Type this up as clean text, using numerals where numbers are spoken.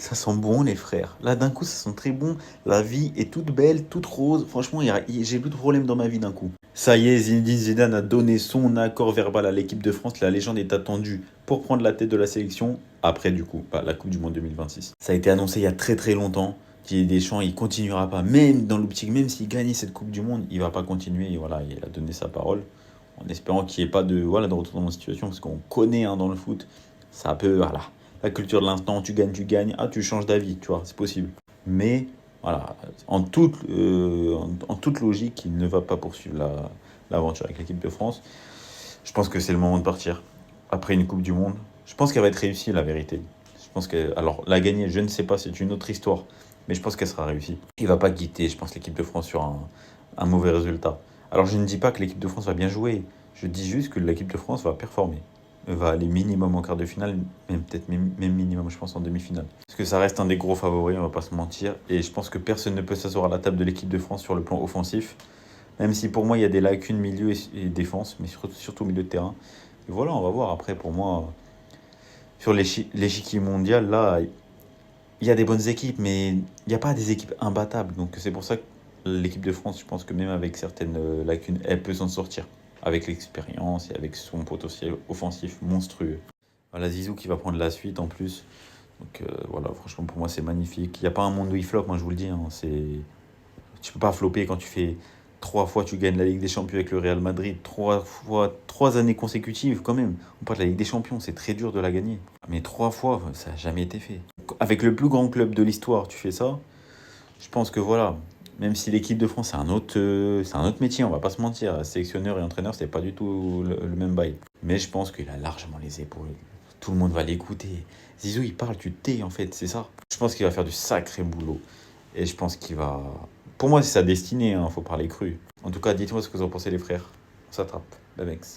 Ça sent bon, les frères. Là, d'un coup, ça sent très bon. La vie est toute belle, toute rose. Franchement, j'ai plus de problème dans ma vie d'un coup. Ça y est, Zinedine Zidane a donné son accord verbal à l'équipe de France. La légende est attendue pour prendre la tête de la sélection après, du coup, la Coupe du Monde 2026. Ça a été annoncé il y a très très longtemps. Didier Deschamps, il continuera pas. Même dans l'optique, même s'il gagnait cette Coupe du Monde, il va pas continuer. Et voilà, il a donné sa parole. En espérant qu'il n'y ait pas de retournement de situation. Parce qu'on connaît hein, dans le foot. Ça peut, voilà. La culture de l'instant, tu gagnes, tu gagnes. Ah, tu changes d'avis, tu vois, c'est possible. Mais voilà, en toute logique, il ne va pas poursuivre l'aventure avec l'équipe de France. Je pense que c'est le moment de partir. Après une Coupe du Monde, je pense qu'elle va être réussie, la vérité. Je pense que, alors, la gagner, je ne sais pas, c'est une autre histoire. Mais je pense qu'elle sera réussie. Il va pas quitter, je pense, l'équipe de France sur un mauvais résultat. Alors, je ne dis pas que l'équipe de France va bien jouer. Je dis juste que l'équipe de France va performer. Va aller minimum en quart de finale, même peut-être même minimum, je pense, en demi-finale. Parce que ça reste un des gros favoris, on va pas se mentir. Et je pense que personne ne peut s'asseoir à la table de l'équipe de France sur le plan offensif. Même si pour moi, il y a des lacunes milieu et défense, mais surtout milieu de terrain. Et voilà, on va voir. Après, pour moi, sur l'échiquier mondial, là, il y a des bonnes équipes, mais il n'y a pas des équipes imbattables. Donc c'est pour ça que l'équipe de France, je pense que même avec certaines lacunes, elle peut s'en sortir. Avec l'expérience et avec son potentiel offensif monstrueux. Voilà, Zizou qui va prendre la suite en plus. Donc voilà, franchement, pour moi, c'est magnifique. Il n'y a pas un monde où il flop, moi je vous le dis. Hein, tu peux pas flopper quand tu fais 3 fois tu gagnes la Ligue des Champions avec le Real Madrid, 3 fois, 3 années consécutives quand même. On parle de la Ligue des Champions, c'est très dur de la gagner. Mais 3 fois, ça n'a jamais été fait. Avec le plus grand club de l'histoire, tu fais ça. Je pense que voilà, même si l'équipe de France c'est un autre métier, on va pas se mentir. Sélectionneur et entraîneur, c'est pas du tout le même bail. Mais je pense qu'il a largement les épaules. Tout le monde va l'écouter. Zizou, il parle, tu te tais en fait, c'est ça. Je pense qu'il va faire du sacré boulot. Et je pense qu'il va. Pour moi, c'est sa destinée, hein, faut parler cru. En tout cas, dites-moi ce que vous en pensez, les frères. On s'attrape. Babex.